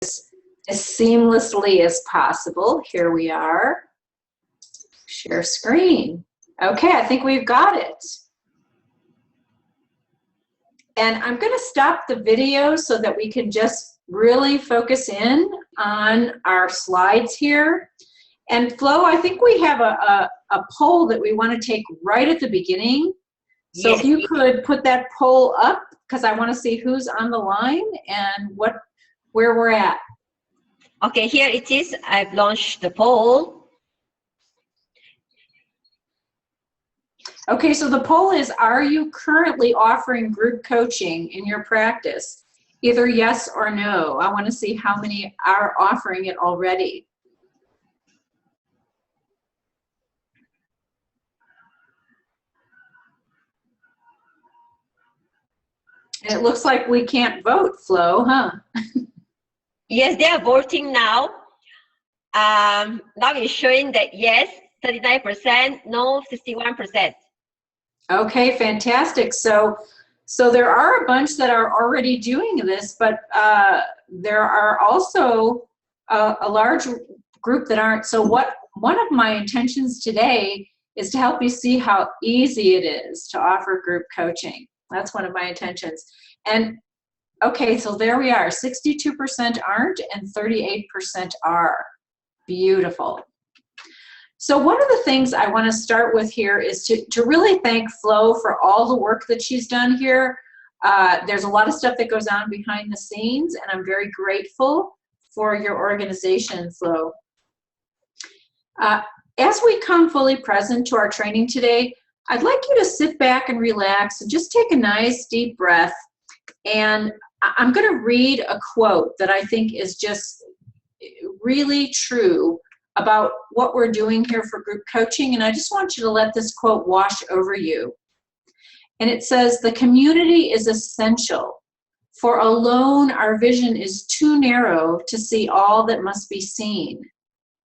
as seamlessly as possible. Here we are. Share screen. Okay, I think we've got it. And I'm going to stop the video so that we can just really focus in on our slides here. And Flo, I think we have a poll that we want to take right at the beginning. So Yes. if you could put that poll up, because I want to see who's on the line and where we're at. Okay, here it is. I've launched the poll. Okay, so the poll is, are you currently offering group coaching in your practice? Either yes or no. I want to see how many are offering it already. And it looks like we can't vote, Flo, huh? Yes, they are voting now. Now it's showing that yes, 39%, no, 61%. Okay, fantastic. So there are a bunch that are already doing this, but there are also a large group that aren't. So one of my intentions today is to help you see how easy it is to offer group coaching. That's one of my intentions. And okay, so there we are. 62% aren't and 38% are. Beautiful. So one of the things I want to start with here is to really thank Flo for all the work that she's done here. There's a lot of stuff that goes on behind the scenes, and I'm very grateful for your organization, Flo. As we come fully present to our training today, I'd like you to sit back and relax and just take a nice deep breath. And I'm going to read a quote that I think is just really true about what we're doing here for group coaching, and I just want you to let this quote wash over you. And it says, "The community is essential, for alone our vision is too narrow to see all that must be seen.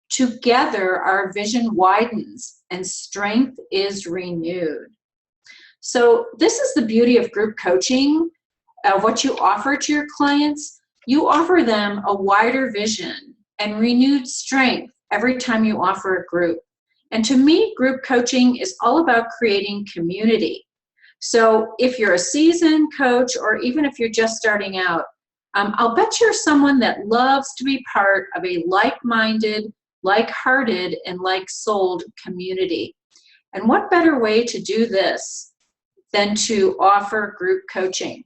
Together our vision widens and strength is renewed." So this is the beauty of group coaching, of what you offer to your clients. You offer them a wider vision and renewed strength every time you offer a group. And to me, group coaching is all about creating community. So if you're a seasoned coach, or even if you're just starting out, I'll bet you're someone that loves to be part of a like-minded, like-hearted, and like-souled community. And what better way to do this than to offer group coaching?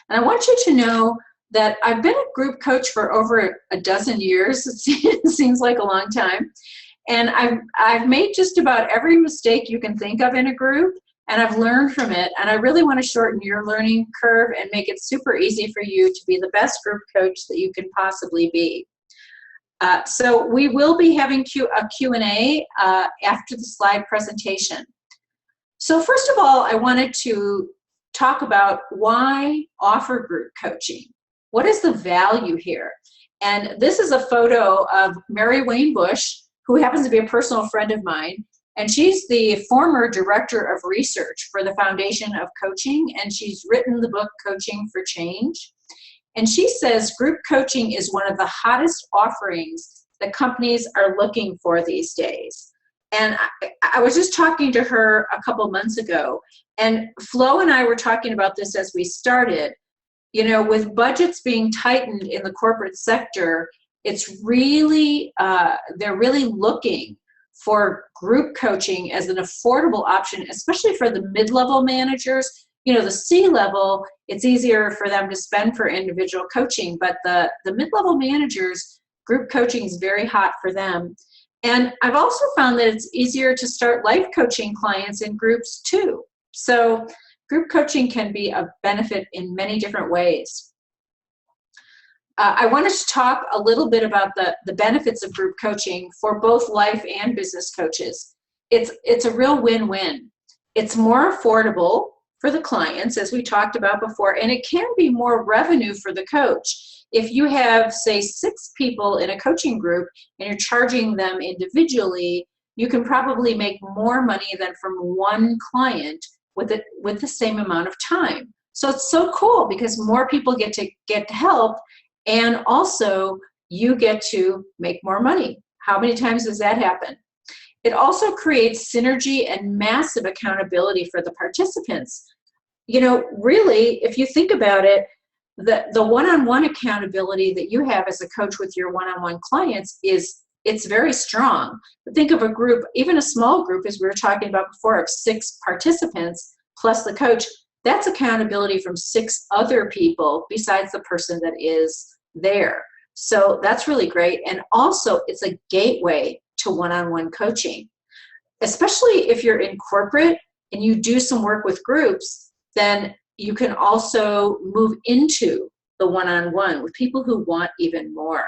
And I want you to know that I've been a group coach for over a dozen years. It seems like a long time. And I've made just about every mistake you can think of in a group, and I've learned from it. And I really want to shorten your learning curve and make it super easy for you to be the best group coach that you can possibly be. So we will be having a Q&A after the slide presentation. So first of all, I wanted to talk about why offer group coaching. What is the value here? And this is a photo of Mary Wayne Bush, who happens to be a personal friend of mine. And she's the former director of research for the Foundation of Coaching, and she's written the book Coaching for Change. And she says group coaching is one of the hottest offerings that companies are looking for these days. And I was just talking to her a couple months ago, and Flo and I were talking about this as we started. You know, with budgets being tightened in the corporate sector, it's really, they're really looking for group coaching as an affordable option, especially for the mid-level managers. You know, the C-level, it's easier for them to spend for individual coaching, but the mid-level managers, group coaching is very hot for them. And I've also found that it's easier to start life coaching clients in groups too. So group coaching can be a benefit in many different ways. I wanted to talk a little bit about the benefits of group coaching for both life and business coaches. It's a real win-win. It's more affordable for the clients, as we talked about before, and it can be more revenue for the coach. If you have, say, 6 people in a coaching group and you're charging them individually, you can probably make more money than from one client with the same amount of time. So it's so cool because more people get to help, And also, you get to make more money. How many times does that happen? It also creates synergy and massive accountability for the participants. You know, really, if you think about it, the one-on-one accountability that you have as a coach with your one-on-one clients it's very strong. But think of a group, even a small group, as we were talking about before, of 6 participants plus the coach. That's accountability from 6 other people besides the person that is there. So that's really great. And also, it's a gateway to one-on-one coaching. Especially if you're in corporate and you do some work with groups, then you can also move into the one-on-one with people who want even more.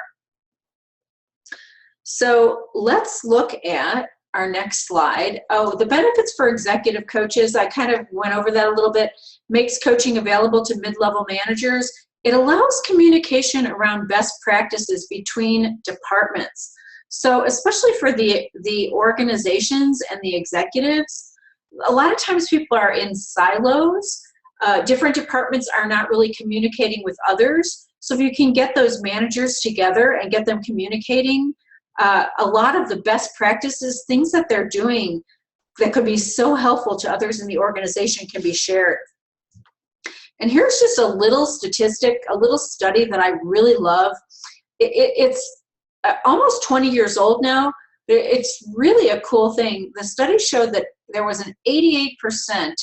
So let's look at our next slide. Oh, the benefits for executive coaches, I kind of went over that a little bit. Makes coaching available to mid-level managers. It allows communication around best practices between departments. So especially for the organizations and the executives, a lot of times people are in silos. Different departments are not really communicating with others. So if you can get those managers together and get them communicating, a lot of the best practices, things that they're doing that could be so helpful to others in the organization can be shared. And here's just a little statistic, a little study that I really love. It's almost 20 years old now. It's really a cool thing. The study showed that there was an 88%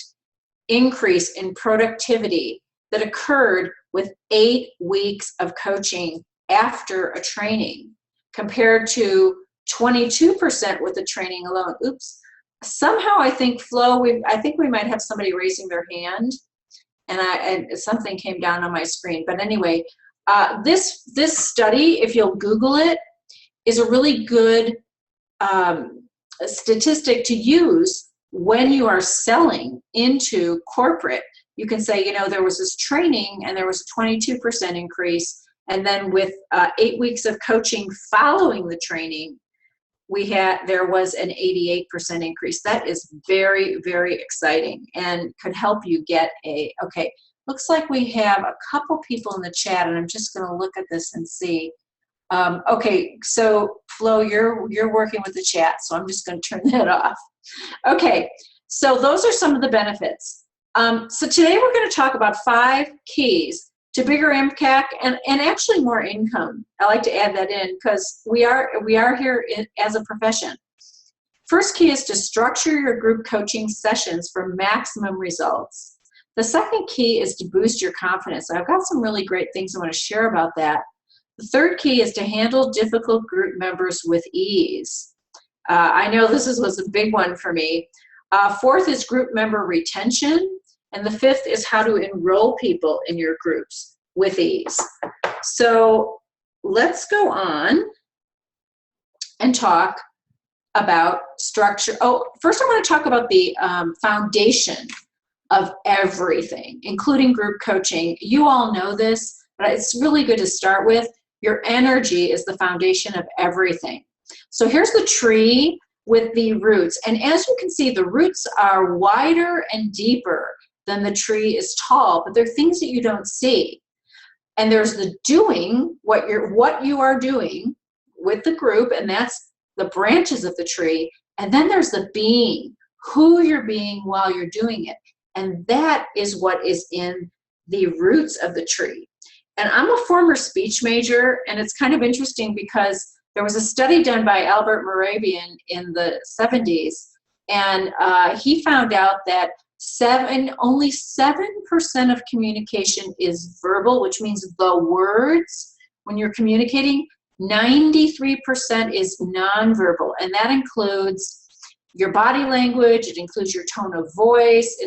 increase in productivity that occurred with 8 weeks of coaching after a training, compared to 22% with the training alone. Oops. Somehow I think, Flo, I think we might have somebody raising their hand, and something came down on my screen. But anyway, this study, if you'll Google it, is a really good statistic to use when you are selling into corporate. You can say, you know, there was this training and there was a 22% increase. And then with 8 weeks of coaching following the training, there was an 88% increase. That is very, very exciting and could help you get okay, looks like we have a couple people in the chat, and I'm just going to look at this and see. Okay, so Flo, you're working with the chat, so I'm just going to turn that off. Okay, so those are some of the benefits. So today we're going to talk about 5 keys to bigger impact and actually more income. I like to add that in because we are here as a profession. First key is to structure your group coaching sessions for maximum results. The second key is to boost your confidence. I've got some really great things I want to share about that. The third key is to handle difficult group members with ease. I know this was a big one for me. Fourth is group member retention. And the fifth is how to enroll people in your groups with ease. So let's go on and talk about structure. Oh, first I want to talk about the foundation of everything, including group coaching. You all know this, but it's really good to start with. Your energy is the foundation of everything. So here's the tree with the roots. And as you can see, the roots are wider and deeper than the tree is tall, but there are things that you don't see. And there's the doing, what you are doing with the group, and that's the branches of the tree. And then there's the being, who you're being while you're doing it. And that is what is in the roots of the tree. And I'm a former speech major, and it's kind of interesting because there was a study done by Albert Mehrabian in the 70s, and he found out that only 7% of communication is verbal, which means the words when you're communicating. 93% is nonverbal, and that includes your body language, it includes your tone of voice,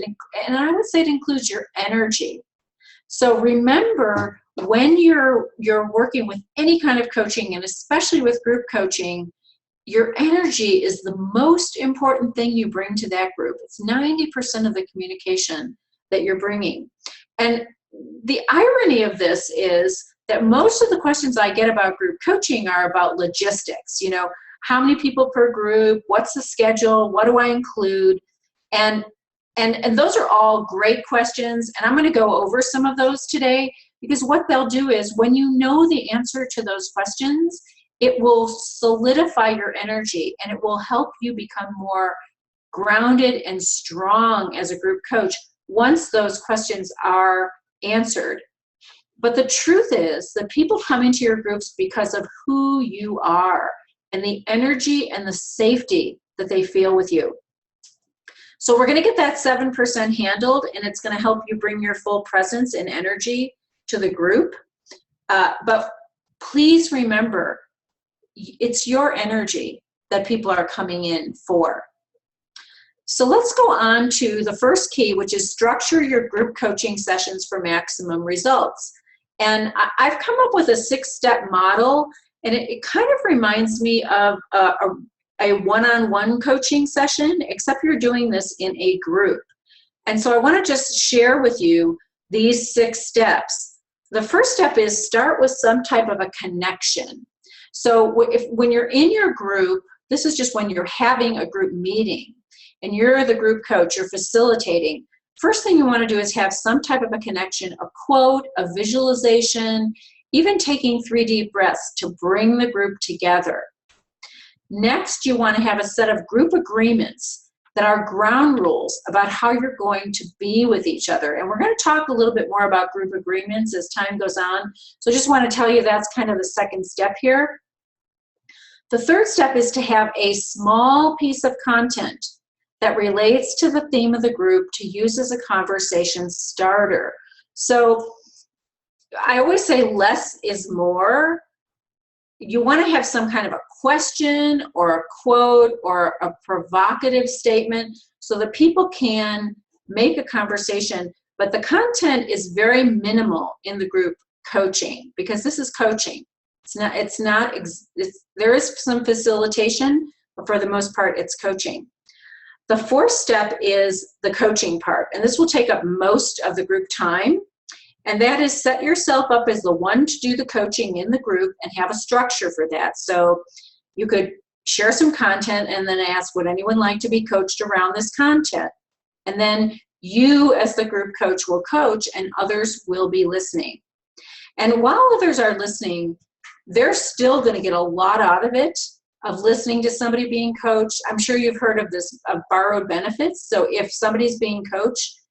and I would say it includes your energy. So remember, when you're working with any kind of coaching, and especially with group coaching, your energy is the most important thing you bring to that group. It's 90% of the communication that you're bringing. And the irony of this is that most of the questions I get about group coaching are about logistics. You know, how many people per group? What's the schedule? What do I include? And those are all great questions, and I'm going to go over some of those today. because what they'll do is when you know the answer to those questions, it will solidify your energy and it will help you become more grounded and strong as a group coach once those questions are answered. But the truth is that people come into your groups because of who you are and the energy and the safety that they feel with you. So we're going to get that 7% handled, and it's going to help you bring your full presence and energy to the group. But please remember, it's your energy that people are coming in for. So let's go on to the first key, which is structure your group coaching sessions for maximum results. And I've come up with a 6-step model, and it kind of reminds me of a one-on-one coaching session, except you're doing this in a group. And so I want to just share with you these 6 steps. The first step is start with some type of a connection. So when you're in your group, this is just when you're having a group meeting and you're the group coach, you're facilitating. First thing you want to do is have some type of a connection, a quote, a visualization, even taking 3 deep breaths to bring the group together. Next, you want to have a set of group agreements that are ground rules about how you're going to be with each other. And we're going to talk a little bit more about group agreements as time goes on. So I just want to tell you that's kind of the second step here. The third step is to have a small piece of content that relates to the theme of the group to use as a conversation starter. So I always say less is more. You want to have some kind of a question or a quote or a provocative statement so that people can make a conversation, but the content is very minimal in the group coaching because this is coaching. There is some facilitation, but for the most part, it's coaching. The fourth step is the coaching part, and this will take up most of the group time. And that is set yourself up as the one to do the coaching in the group and have a structure for that. So you could share some content and then ask, would anyone like to be coached around this content? And then you as the group coach will coach and others will be listening. And while others are listening, they're still going to get a lot out of it, of listening to somebody being coached. I'm sure you've heard of this, of borrowed benefits. So if somebody's being coached,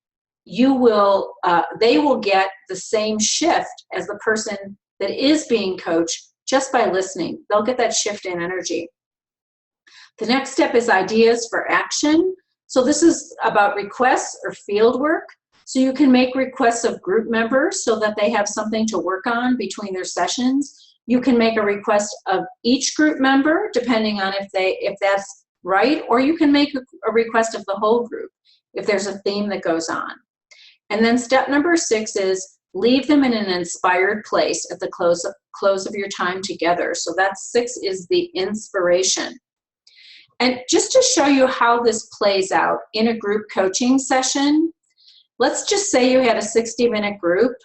they will get the same shift as the person that is being coached just by listening. They'll get that shift in energy. The next step is ideas for action. So this is about requests or field work. So you can make requests of group members so that they have something to work on between their sessions. You can make a request of each group member, depending on if that's right, or you can make a request of the whole group if there's a theme that goes on. And then step number 6 is leave them in an inspired place at the close of your time together. So that 6 is the inspiration. And just to show you how this plays out in a group coaching session, let's just say you had a 60-minute group.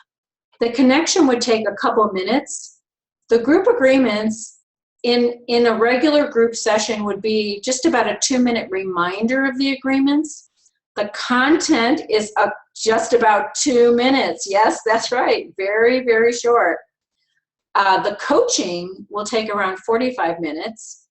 The connection would take a couple minutes. The group agreements in a regular group session would be just about a 2-minute reminder of the agreements. The content is just about 2 minutes. Yes, that's right. Very, very short. The coaching will take around 45 minutes.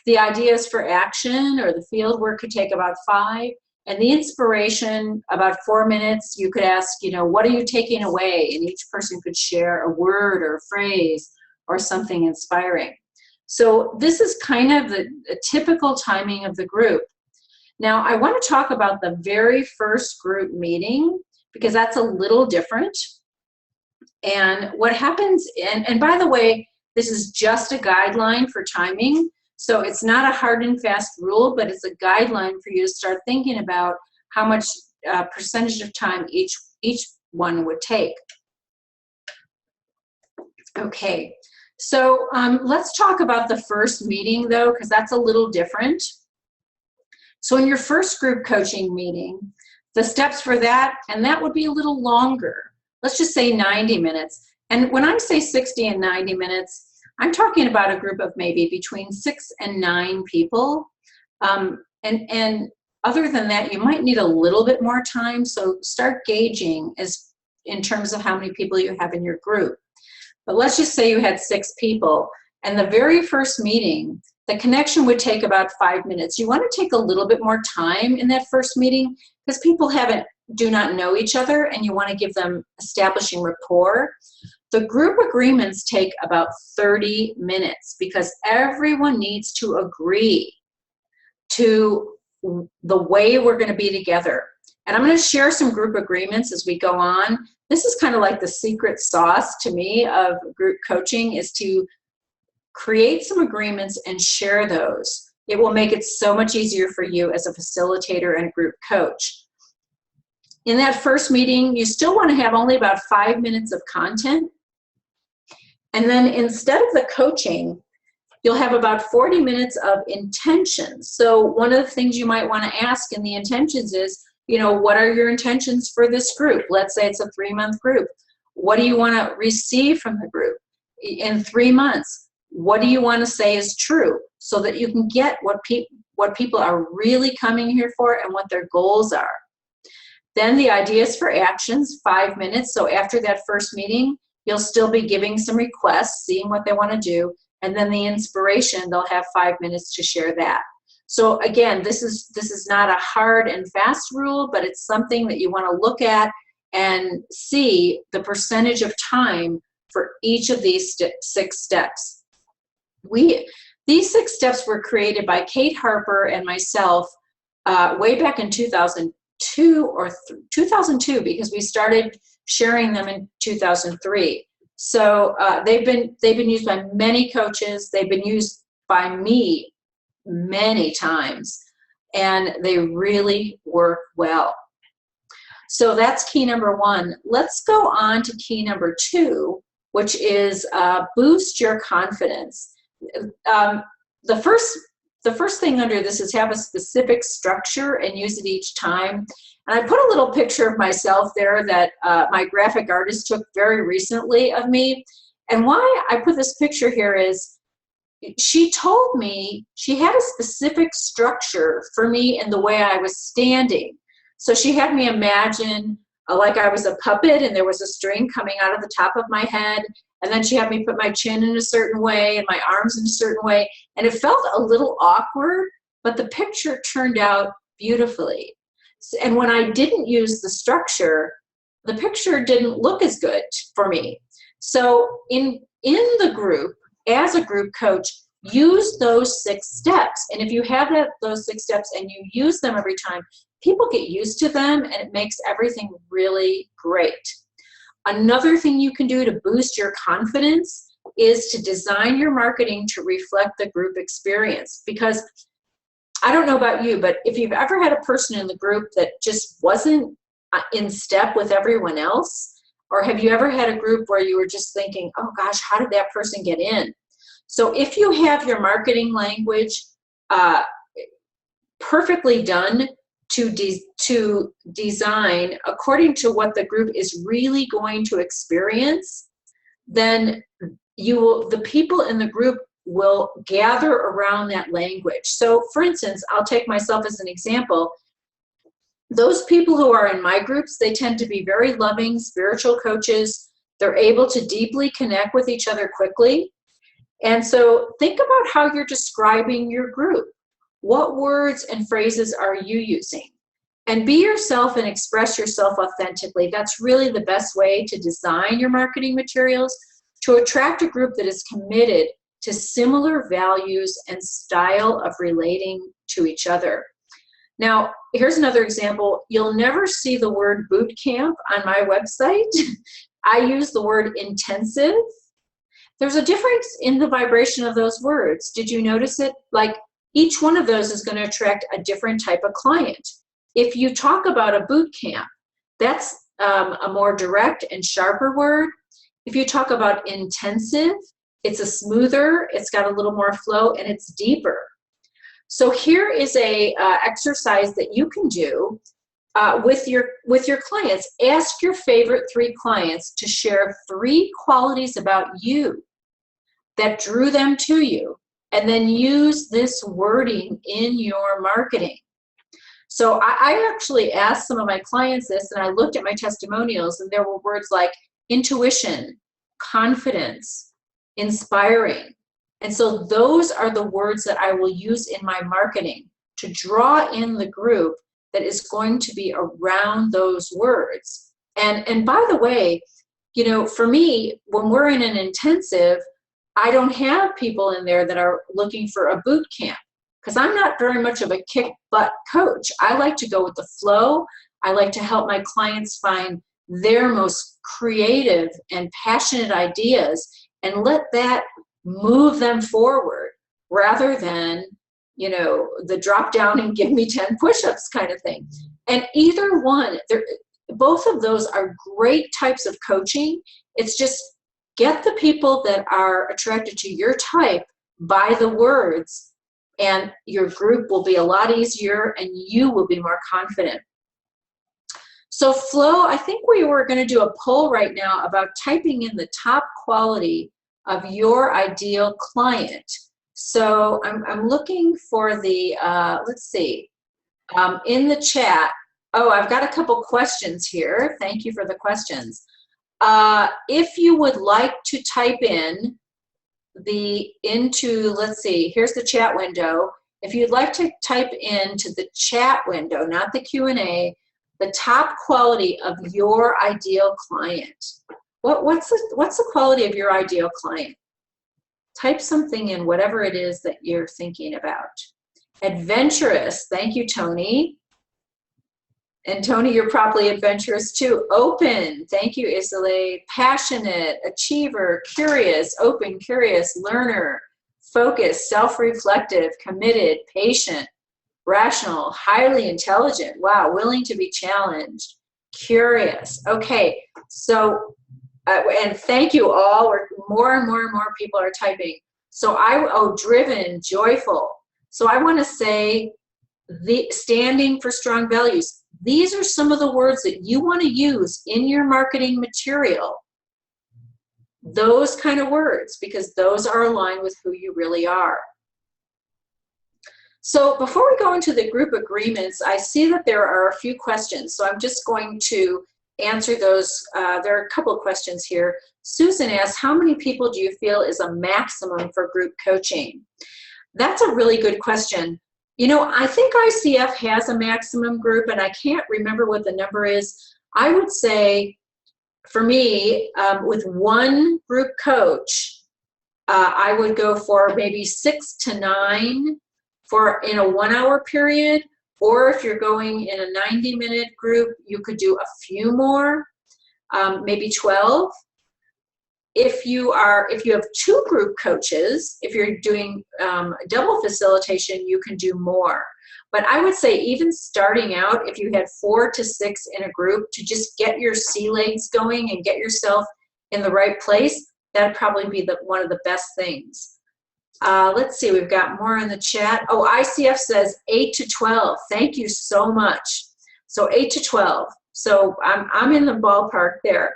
The ideas for action or the field work could take about 5. And the inspiration, about 4 minutes. You could ask, what are you taking away? And each person could share a word or a phrase or something inspiring. So this is kind of the typical timing of the group. Now, I want to talk about the very first group meeting because that's a little different. And what happens, and by the way, this is just a guideline for timing. So it's not a hard and fast rule, but it's a guideline for you to start thinking about how much percentage of time each one would take. Okay, so let's talk about the first meeting though, because that's a little different. So in your first group coaching meeting, the steps for that, and that would be a little longer. Let's just say 90 minutes. And when I say 60 and 90 minutes, I'm talking about a group of maybe between 6 and 9 people. And other than that, you might need a little bit more time. So start gauging as in terms of how many people you have in your group. But let's just say you had 6 people, and the very first meeting, the connection would take about 5 minutes. You want to take a little bit more time in that first meeting because people do not know each other, and you want to give them establishing rapport. The group agreements take about 30 minutes because everyone needs to agree to the way we're going to be together. And I'm going to share some group agreements as we go on. This is kind of like the secret sauce to me of group coaching, is to create some agreements and share those. It will make it so much easier for you as a facilitator and group coach. In that first meeting, you still want to have only about 5 minutes of content. And then instead of the coaching, you'll have about 40 minutes of intentions. So one of the things you might want to ask in the intentions is, what are your intentions for this group? Let's say it's a 3-month group. What do you want to receive from the group in 3 months? What do you want to say is true, so that you can get what people are really coming here for and what their goals are. Then the ideas for actions, 5 minutes. So after that first meeting, you'll still be giving some requests, seeing what they want to do. And then the inspiration, they'll have 5 minutes to share that. So again, this is not a hard and fast rule, but it's something that you want to look at and see the percentage of time for each of these 6 steps. These 6 steps were created by Kate Harper and myself way back in 2002, because we started sharing them in 2003. So they've been used by many coaches. They've been used by me many times, and they really work well. So that's key number 1. Let's go on to key number 2, which is boost your confidence. The first thing under this is have a specific structure and use it each time. And I put a little picture of myself there that my graphic artist took very recently of me. And why I put this picture here is she told me she had a specific structure for me in the way I was standing. So she had me imagine like I was a puppet and there was a string coming out of the top of my head. And then she had me put my chin in a certain way and my arms in a certain way. And it felt a little awkward, but the picture turned out beautifully. And when I didn't use the structure, the picture didn't look as good for me. So in the group, as a group coach, use those 6 steps. And if you have those 6 steps and you use them every time, people get used to them and it makes everything really great. Another thing you can do to boost your confidence is to design your marketing to reflect the group experience. Because I don't know about you, but if you've ever had a person in the group that just wasn't in step with everyone else, or have you ever had a group where you were just thinking, oh gosh, how did that person get in? So if you have your marketing language perfectly done to design according to what the group is really going to experience, then the people in the group will gather around that language. So for instance, I'll take myself as an example. Those people who are in my groups, they tend to be very loving, spiritual coaches. They're able to deeply connect with each other quickly. And so think about how you're describing your group. What words and phrases are you using? And be yourself and express yourself authentically. That's really the best way to design your marketing materials to attract a group that is committed to similar values and style of relating to each other. Now, here's another example. You'll never see the word boot camp on my website. I use the word intensive. There's a difference in the vibration of those words. Did you notice it? Like each one of those is going to attract a different type of client. If you talk about a boot camp, that's a more direct and sharper word. If you talk about intensive, it's a smoother, it's got a little more flow, and it's deeper. So here is a exercise that you can do with your clients. Ask your favorite 3 clients to share 3 qualities about you that drew them to you, and then use this wording in your marketing. So I actually asked some of my clients this, and I looked at my testimonials, and there were words like intuition, confidence, inspiring. And so those are the words that I will use in my marketing to draw in the group that is going to be around those words. And by the way, you know, for me, when we're in an intensive, I don't have people in there that are looking for a boot camp, because I'm not very much of a kick butt coach. I like to go with the flow. I like to help my clients find their most creative and passionate ideas and let that move them forward, rather than, you know, the drop down and give me 10 push-ups kind of thing. And either one, both of those are great types of coaching. It's just get the people that are attracted to your type by the words, and your group will be a lot easier and you will be more confident. So Flo, I think we were going to do a poll right now about typing in the top quality of your ideal client. So I'm looking for the, let's see, in the chat. Oh, I've got a couple questions here. Thank you for the questions. If you would like to type in let's see, here's the chat window. If you'd like to type into the chat window, not the Q&A, the top quality of your ideal client. What's the quality of your ideal client? Type something in, whatever it is that you're thinking about. Adventurous, thank you, Tony. And Tony, you're probably adventurous too. Open, thank you, Isale. Passionate, achiever, curious, open, curious, learner, focused, self-reflective, committed, patient, rational, highly intelligent. Wow, willing to be challenged, curious. Okay, so, and thank you all. More and more and more people are typing. So driven, joyful. So I want to say standing for strong values. These are some of the words that you want to use in your marketing material. Those kind of words, because those are aligned with who you really are. So before we go into the group agreements, I see that there are a few questions. So I'm just going to answer those. There are a couple of questions here. Susan asks, how many people do you feel is a maximum for group coaching? That's a really good question. You know, I think ICF has a maximum group, and I can't remember what the number is. I would say, for me, with one group coach, I would go for maybe 6 to 9 in a 1 hour period, or if you're going in a 90-minute group, you could do a few more, maybe 12. If you have 2 group coaches, if you're doing double facilitation, you can do more. But I would say even starting out, if you had 4 to 6 in a group, to just get your sea legs going and get yourself in the right place, that'd probably be one of the best things. Let's see, we've got more in the chat. Oh, ICF says 8 to 12. Thank you so much. So 8 to 12. So I'm in the ballpark there.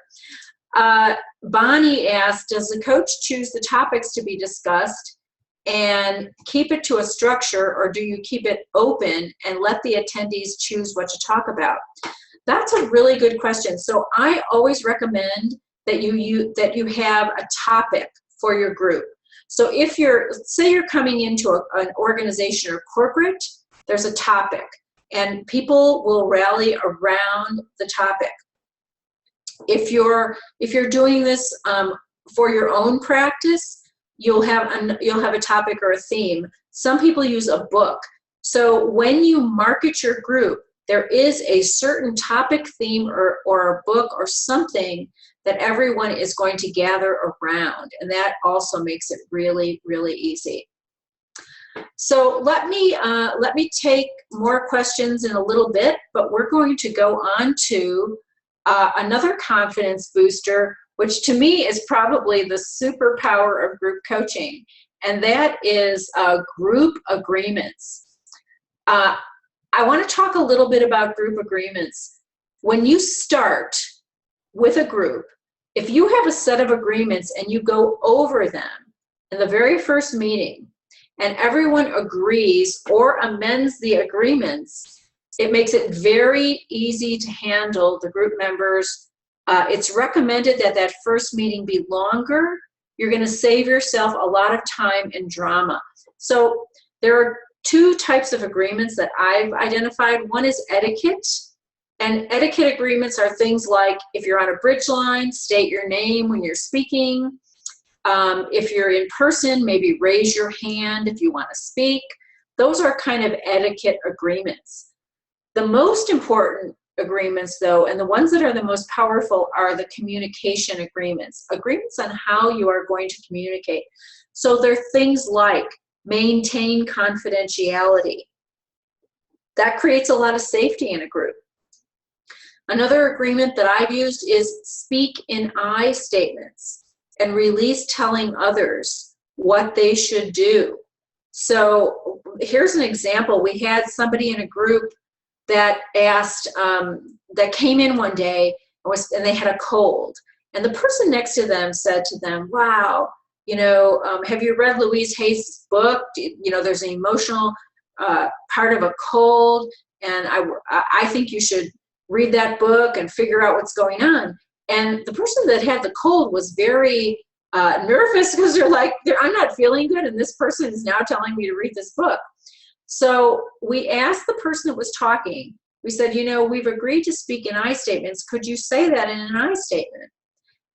Bonnie asked, does the coach choose the topics to be discussed and keep it to a structure, or do you keep it open and let the attendees choose what to talk about? That's a really good question. So I always recommend that you have a topic for your group. So if say you're coming into an organization or corporate, there's a topic, and people will rally around the topic. If you're doing this for your own practice, you'll have a topic or a theme. Some people use a book. So when you market your group, there is a certain topic, theme, or a book or something that everyone is going to gather around, and that also makes it really, really easy. So let me take more questions in a little bit, but we're going to go on to another confidence booster, which to me is probably the superpower of group coaching, and that is group agreements. I want to talk a little bit about group agreements. When you start with a group, if you have a set of agreements and you go over them in the very first meeting, and everyone agrees or amends the agreements, It makes it very easy to handle the group members. It's recommended that that first meeting be longer. You're going to save yourself a lot of time and drama. So there are two types of agreements that I've identified. One is etiquette. And etiquette agreements are things like, if you're on a bridge line, state your name when you're speaking. If you're in person, maybe raise your hand if you want to speak. Those are kind of etiquette agreements. The most important agreements, though, and the ones that are the most powerful, are the communication agreements, agreements on how you are going to communicate. So they're things like maintain confidentiality. That creates a lot of safety in a group. Another agreement that I've used is speak in I statements and release telling others what they should do. So here's an example. We had somebody in a group that asked, that came in one day and they had a cold. And the person next to them said to them, wow, you know, have you read Louise Hay's book? You know, there's an emotional part of a cold, and I think you should read that book and figure out what's going on. And the person that had the cold was very nervous because they're like, I'm not feeling good, and this person is now telling me to read this book. So we asked the person that was talking, we said, you know, we've agreed to speak in I statements. Could you say that in an I statement?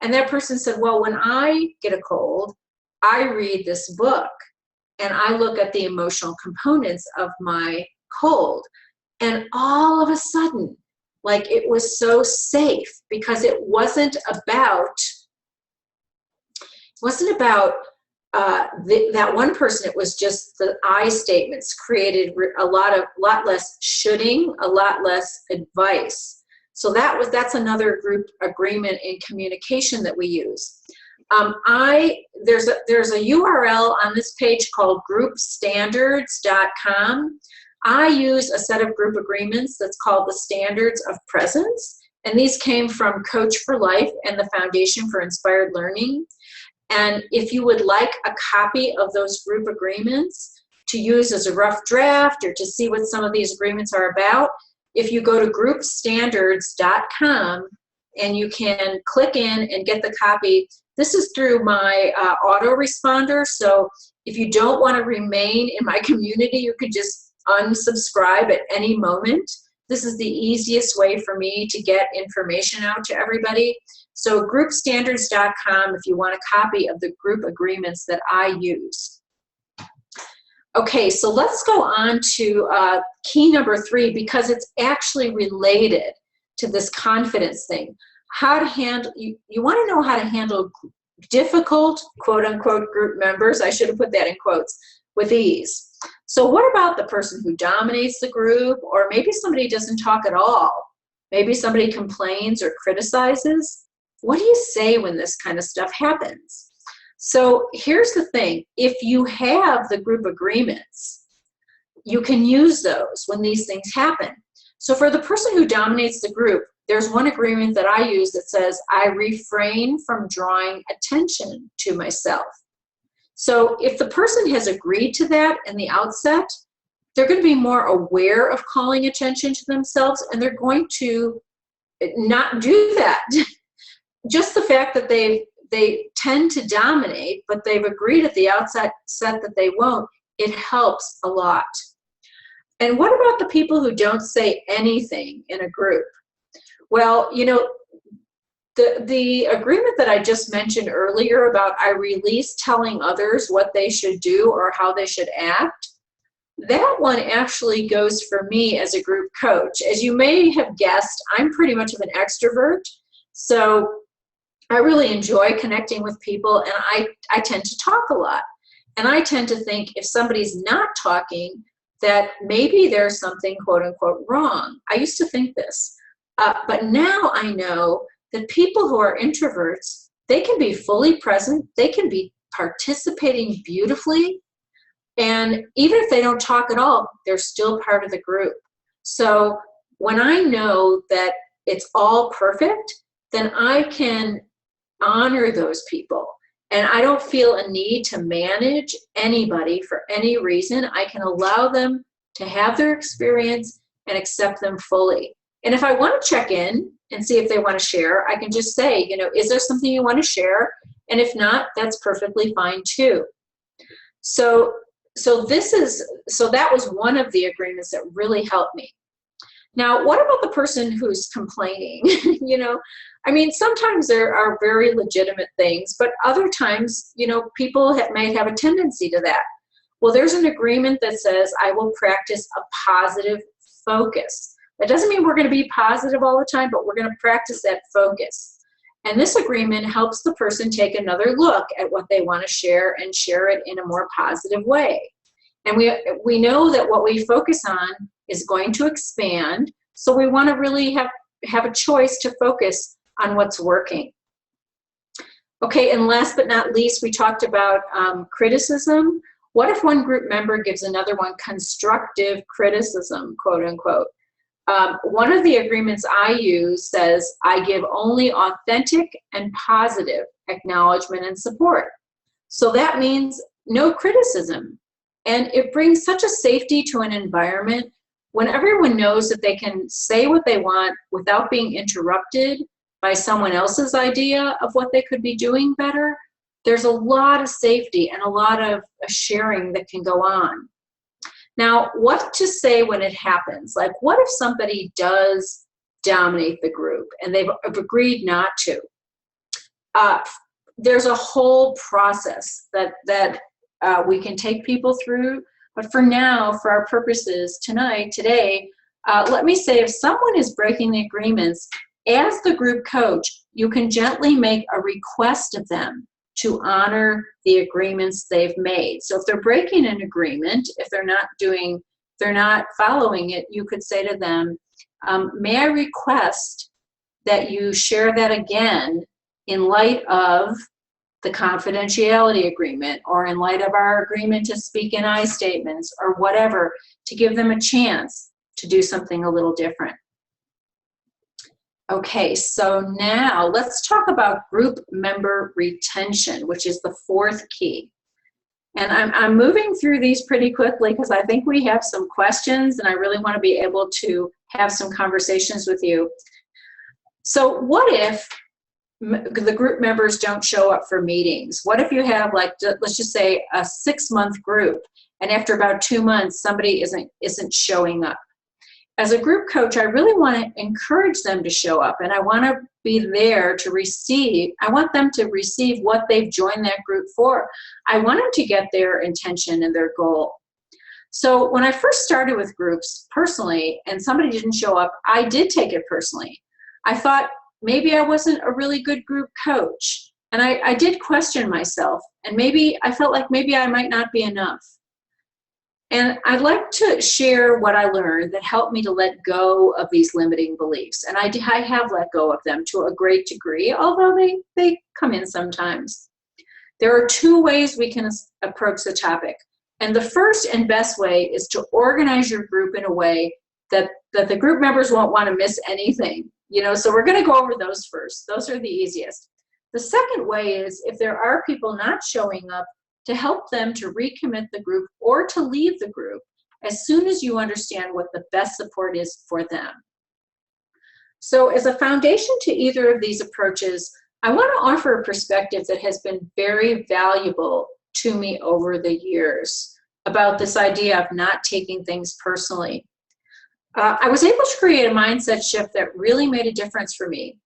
And that person said, well, when I get a cold, I read this book and I look at the emotional components of my cold. And all of a sudden, like, it was so safe because it wasn't about that one person. It was just the I statements created a lot less shoulding, a lot less advice. So that's another group agreement in communication that we use. There's a URL on this page called groupstandards.com. I use a set of group agreements that's called the Standards of Presence, and these came from Coach for Life and the Foundation for Inspired Learning. And if you would like a copy of those group agreements to use as a rough draft or to see what some of these agreements are about, if you go to groupstandards.com and you can click in and get the copy. This is through my autoresponder, so if you don't want to remain in my community, you could just unsubscribe at any moment. This is the easiest way for me to get information out to everybody. So groupstandards.com if you want a copy of the group agreements that I use. Okay, so let's go on to key number 3, because it's actually related to this confidence thing. How to handle, you want to know how to handle difficult, quote unquote, group members. I should have put that in quotes, with ease. So what about the person who dominates the group, or maybe somebody doesn't talk at all? Maybe somebody complains or criticizes. What do you say when this kind of stuff happens? So here's the thing. If you have the group agreements, you can use those when these things happen. So for the person who dominates the group, there's one agreement that I use that says, I refrain from drawing attention to myself. So if the person has agreed to that in the outset, they're going to be more aware of calling attention to themselves, and they're going to not do that. Just the fact that they tend to dominate, but they've agreed at the outset that they won't, it helps a lot. And what about the people who don't say anything in a group? Well, you know, the agreement that I just mentioned earlier about I release telling others what they should do or how they should act, that one actually goes for me as a group coach. As you may have guessed, I'm pretty much of an extrovert, so I really enjoy connecting with people, and I tend to talk a lot. And I tend to think if somebody's not talking, that maybe there's something, quote unquote, wrong. I used to think this. But now I know that people who are introverts, they can be fully present, they can be participating beautifully, and even if they don't talk at all, they're still part of the group. So when I know that it's all perfect, then I can honor those people. And I don't feel a need to manage anybody for any reason. I can allow them to have their experience and accept them fully. And if I want to check in and see if they want to share, I can just say, is there something you want to share? And if not, that's perfectly fine too. So that was one of the agreements that really helped me. Now, what about the person who's complaining? Sometimes there are very legitimate things, but other times, people might have a tendency to that. Well, there's an agreement that says I will practice a positive focus. That doesn't mean we're going to be positive all the time, but we're going to practice that focus. And this agreement helps the person take another look at what they want to share and share it in a more positive way. And we know that what we focus on is going to expand, so we want to really have a choice to focus on what's working. Okay, and last but not least, we talked about criticism. What if one group member gives another one constructive criticism, quote unquote? One of the agreements I use says, I give only authentic and positive acknowledgement and support. So that means no criticism. And it brings such a safety to an environment when everyone knows that they can say what they want without being interrupted by someone else's idea of what they could be doing better. There's a lot of safety and a lot of sharing that can go on. Now, what to say when it happens? Like, what if somebody does dominate the group and they've agreed not to? There's a whole process that we can take people through. But for now, for our purposes today, let me say if someone is breaking the agreements, as the group coach, you can gently make a request of them to honor the agreements they've made. So if they're breaking an agreement, if they're not following it, you could say to them, may I request that you share that again in light of the confidentiality agreement, or in light of our agreement to speak in I statements, or whatever, to give them a chance to do something a little different. Okay, so now let's talk about group member retention, which is the fourth key. And I'm moving through these pretty quickly because I think we have some questions and I really want to be able to have some conversations with you. So what if the group members don't show up for meetings? What if you have, like, let's just say a 6-month group, and after about 2 months, somebody isn't showing up? As a group coach, I really want to encourage them to show up, and I want to be there to receive. I want them to receive what they've joined that group for. I want them to get their intention and their goal. So when I first started with groups personally, and somebody didn't show up, I did take it personally. I thought maybe I wasn't a really good group coach, and I did question myself, and maybe I felt like maybe I might not be enough. And I'd like to share what I learned that helped me to let go of these limiting beliefs. And I have let go of them to a great degree, although they come in sometimes. There are 2 ways we can approach the topic. And the first and best way is to organize your group in a way that the group members won't want to miss anything. So we're going to go over those first. Those are the easiest. The second way is, if there are people not showing up, to help them to recommit the group or to leave the group as soon as you understand what the best support is for them. So as a foundation to either of these approaches, I want to offer a perspective that has been very valuable to me over the years about this idea of not taking things personally. I was able to create a mindset shift that really made a difference for me.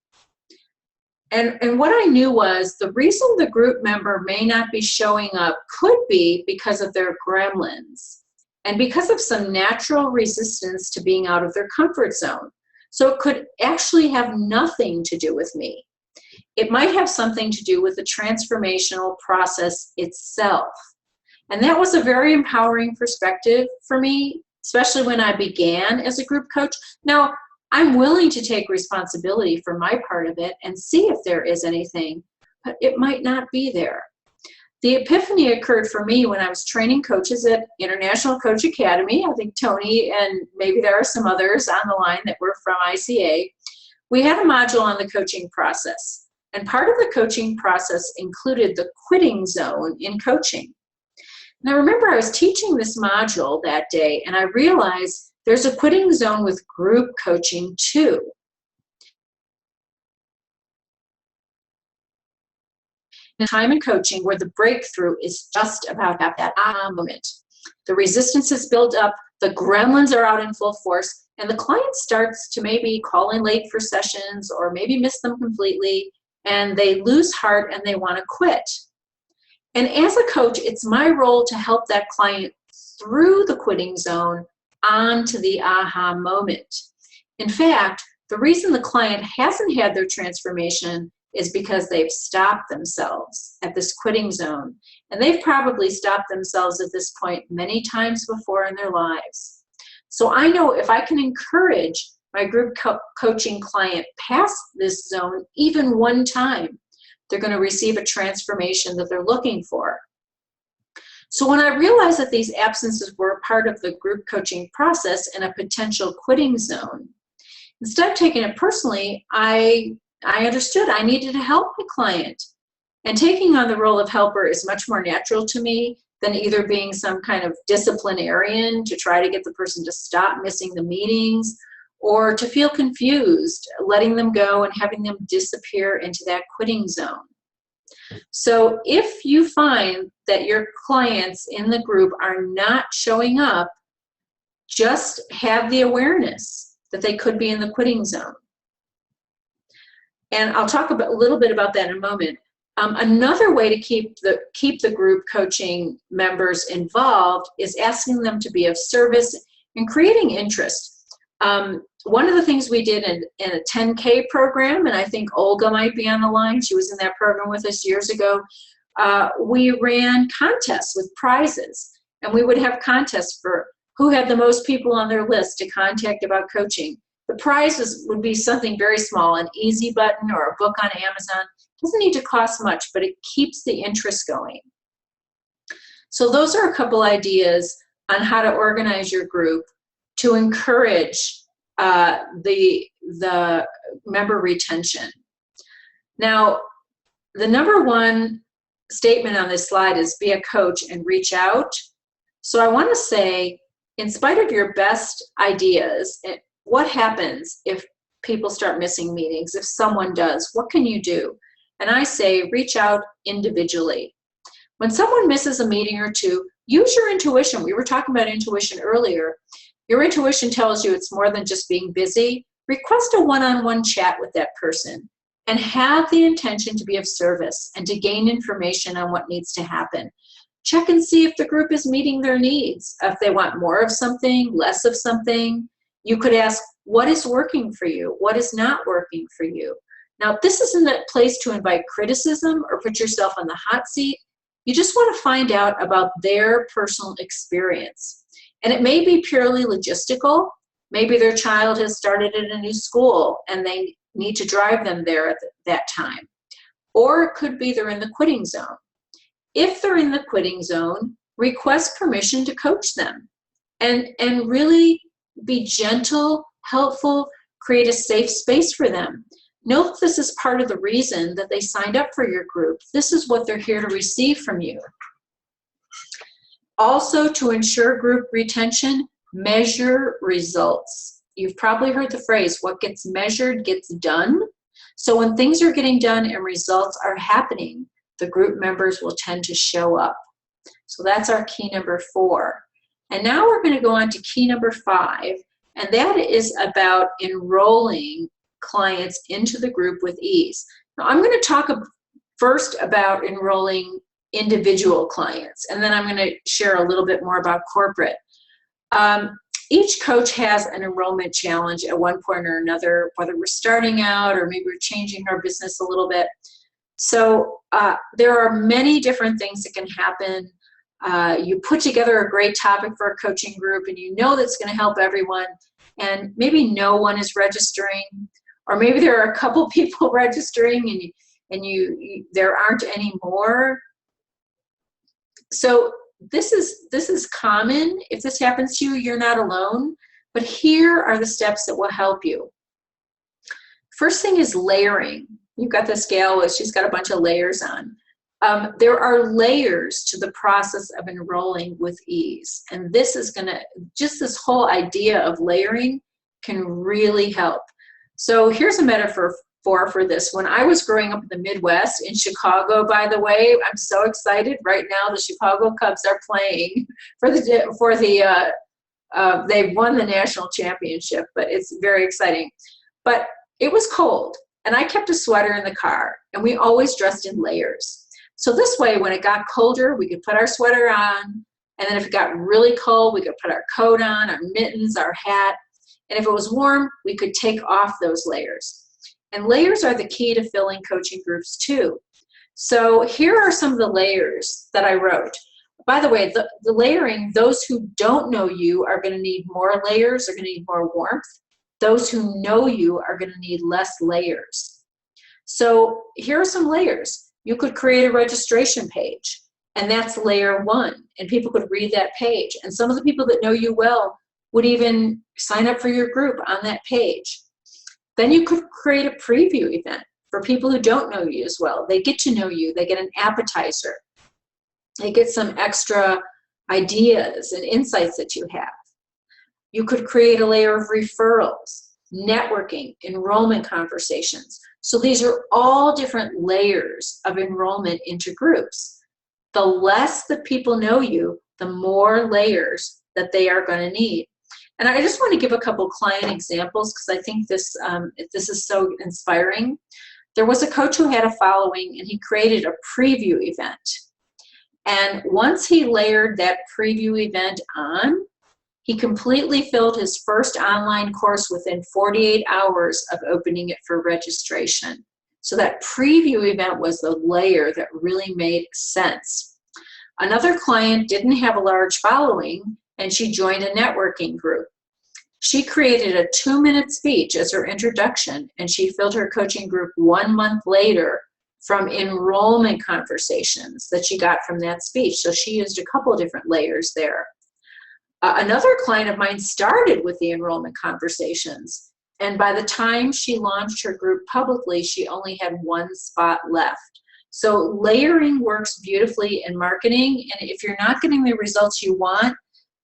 And what I knew was the reason the group member may not be showing up could be because of their gremlins and because of some natural resistance to being out of their comfort zone. So it could actually have nothing to do with me. It might have something to do with the transformational process itself. And that was a very empowering perspective for me, especially when I began as a group coach. Now, I'm willing to take responsibility for my part of it and see if there is anything, but it might not be there. The epiphany occurred for me when I was training coaches at International Coach Academy. I think Tony and maybe there are some others on the line that were from ICA. We had a module on the coaching process, and part of the coaching process included the quitting zone in coaching. And I remember I was teaching this module that day, and I realized There's a quitting zone with group coaching too. The time in coaching where the breakthrough is just about at that aha moment. The resistance is built up, the gremlins are out in full force, and the client starts to maybe call in late for sessions or maybe miss them completely, and they lose heart and they want to quit. And as a coach, it's my role to help that client through the quitting zone onto the aha moment. In fact, the reason the client hasn't had their transformation is because they've stopped themselves at this quitting zone. And they've probably stopped themselves at this point many times before in their lives. So I know if I can encourage my group coaching client past this zone even one time, they're going to receive a transformation that they're looking for. So when I realized that these absences were a part of the group coaching process and a potential quitting zone, instead of taking it personally, I understood I needed to help my client. And taking on the role of helper is much more natural to me than either being some kind of disciplinarian to try to get the person to stop missing the meetings or to feel confused, letting them go and having them disappear into that quitting zone. So if you find that your clients in the group are not showing up, just have the awareness that they could be in the quitting zone. And I'll talk a little bit about that in a moment. Another way to keep the group coaching members involved is asking them to be of service and creating interest. One of the things we did in a 10K program, and I think Olga might be on the line, she was in that program with us years ago, we ran contests with prizes. And we would have contests for who had the most people on their list to contact about coaching. The prize would be something very small, an easy button or a book on Amazon. It doesn't need to cost much, but it keeps the interest going. So those are a couple ideas on how to organize your group to encourage the member retention. Now, the number one statement on this slide is be a coach and reach out. So I want to say, in spite of your best ideas, what happens if people start missing meetings? If someone does, what can you do? And I say, reach out individually. When someone misses a meeting or two, use your intuition. We were talking about intuition earlier. Your intuition tells you it's more than just being busy. Request a one-on-one chat with that person and have the intention to be of service and to gain information on what needs to happen. Check and see if the group is meeting their needs. If they want more of something, less of something. You could ask, what is working for you? What is not working for you? Now, this isn't a place to invite criticism or put yourself on the hot seat. You just want to find out about their personal experience. And it may be purely logistical. Maybe their child has started at a new school and they need to drive them there at that time. Or it could be they're in the quitting zone. If they're in the quitting zone, request permission to coach them and really be gentle, helpful, create a safe space for them. Note this is part of the reason that they signed up for your group. This is what they're here to receive from you. Also, to ensure group retention, measure results. You've probably heard the phrase, what gets measured gets done. So when things are getting done and results are happening, the group members will tend to show up. So that's our key number 4. And now we're going to go on to key number 5, and that is about enrolling clients into the group with ease. Now I'm going to talk first about enrolling individual clients, and then I'm going to share a little bit more about corporate. Each coach has an enrollment challenge at one point or another, whether we're starting out or maybe we're changing our business a little bit. So there are many different things that can happen. You put together a great topic for a coaching group and you know that's going to help everyone, and maybe no one is registering, or maybe there are a couple people registering and there aren't any more. So this is common. If this happens to you, you're not alone, but here are the steps that will help you. First thing is layering. You've got this gal, she's got a bunch of layers on. There are layers to the process of enrolling with ease. And this is going to, just this whole idea of layering can really help. So here's a metaphor for this. When I was growing up in the Midwest, in Chicago, by the way, I'm so excited. Right now, the Chicago Cubs are playing they won the national championship, but it's very exciting. But it was cold, and I kept a sweater in the car, and we always dressed in layers. So this way, when it got colder, we could put our sweater on, and then if it got really cold, we could put our coat on, our mittens, our hat, and if it was warm, we could take off those layers. And layers are the key to filling coaching groups too. So here are some of the layers that I wrote. By the way, the layering, those who don't know you are going to need more layers, are going to need more warmth. Those who know you are going to need less layers. So here are some layers. You could create a registration page, and that's layer 1, and people could read that page. And some of the people that know you well would even sign up for your group on that page. Then you could create a preview event for people who don't know you as well. They get to know you. They get an appetizer. They get some extra ideas and insights that you have. You could create a layer of referrals, networking, enrollment conversations. So these are all different layers of enrollment into groups. The less that people know you, the more layers that they are going to need. And I just want to give a couple client examples because I think this is so inspiring. There was a coach who had a following, and he created a preview event. And once he layered that preview event on, he completely filled his first online course within 48 hours of opening it for registration. So that preview event was the layer that really made sense. Another client didn't have a large following, and she joined a networking group. She created a 2-minute speech as her introduction, and she filled her coaching group 1 month later from enrollment conversations that she got from that speech. So she used a couple of different layers there. Another client of mine started with the enrollment conversations, and by the time she launched her group publicly, she only had 1 spot left. So layering works beautifully in marketing, and if you're not getting the results you want,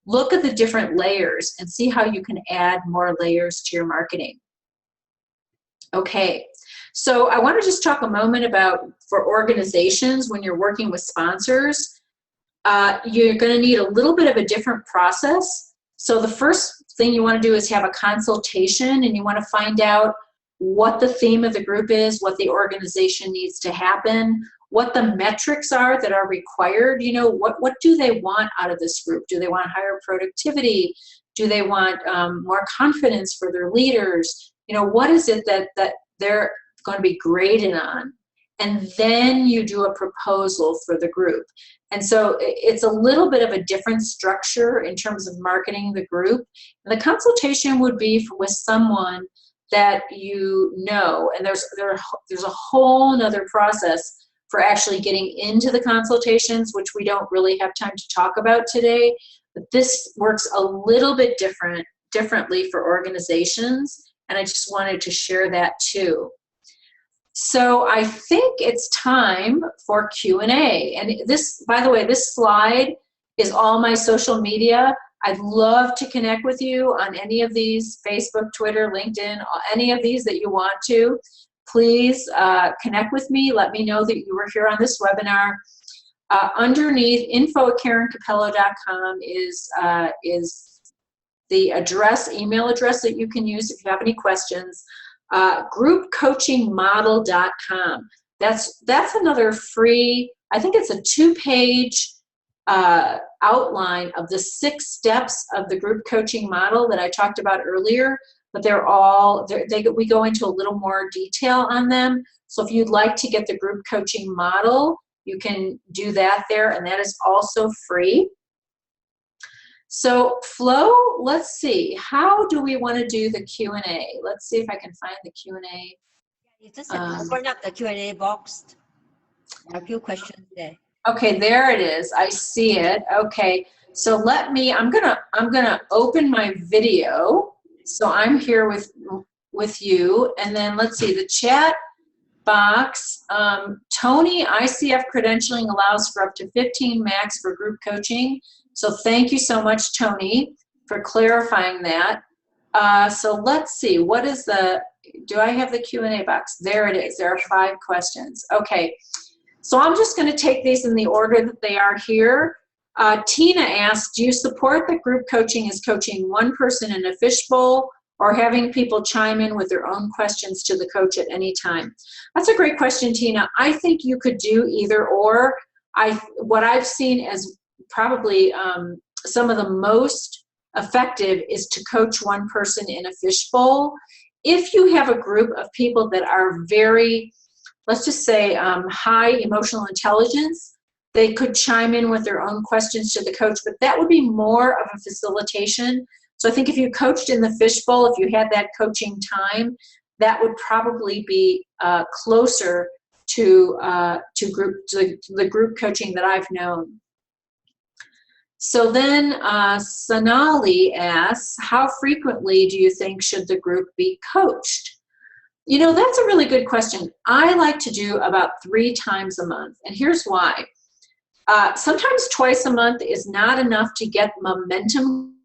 look at the different layers and see how you can add more layers to your marketing. Okay, so I want to just talk a moment about, for organizations, when you're working with sponsors, you're going to need a little bit of a different process. So the first thing you want to do is have a consultation, and you want to find out what the theme of the group is, what the organization needs to happen, what the metrics are that are required. You know, what do they want out of this group? Do they want higher productivity? Do they want more confidence for their leaders? You know, what is it that they're going to be graded on? And then you do a proposal for the group. And so it's a little bit of a different structure in terms of marketing the group. And the consultation would be with someone that you know, and there's a whole nother process for actually getting into the consultations, which we don't really have time to talk about today. But this works a little bit differently for organizations, and I just wanted to share that too. So I think it's time for Q&A. And this, by the way, this slide is all my social media. I'd love to connect with you on any of these: Facebook, Twitter, LinkedIn, any of these that you want to. Please connect with me. Let me know that you were here on this webinar. Underneath, info@KarenCapello.com is the email address that you can use if you have any questions. Groupcoachingmodel.com. That's another free, I think it's a 2-page outline of the 6 steps of the group coaching model that I talked about earlier. But we go into a little more detail on them. So if you'd like to get the group coaching model, you can do that there, and that is also free. So Flo, let's see, how do we want to do the Q&A? Let's see if I can find the Q&A. You just have to open up the Q&A box. There are a few questions there. Okay, there it is. I see it. Okay, so I'm gonna open my video. So I'm here with you, and then let's see, the chat box. Tony, ICF credentialing allows for up to 15 max for group coaching. So thank you so much, Tony, for clarifying that. So let's see, what is do I have the Q&A box? There it is, there are 5 questions. Okay, so I'm just gonna take these in the order that they are here. Tina asked, do you support that group coaching is coaching one person in a fishbowl or having people chime in with their own questions to the coach at any time? That's a great question, Tina. I think you could do either or. What I've seen as probably some of the most effective is to coach one person in a fishbowl. If you have a group of people that are very, let's just say, high emotional intelligence, they could chime in with their own questions to the coach, but that would be more of a facilitation. So I think if you coached in the fishbowl, if you had that coaching time, that would probably be closer to the group coaching that I've known. So then Sonali asks, how frequently do you think should the group be coached? You know, that's a really good question. I like to do about 3 times a month, and here's why. Sometimes twice a month is not enough to get momentum.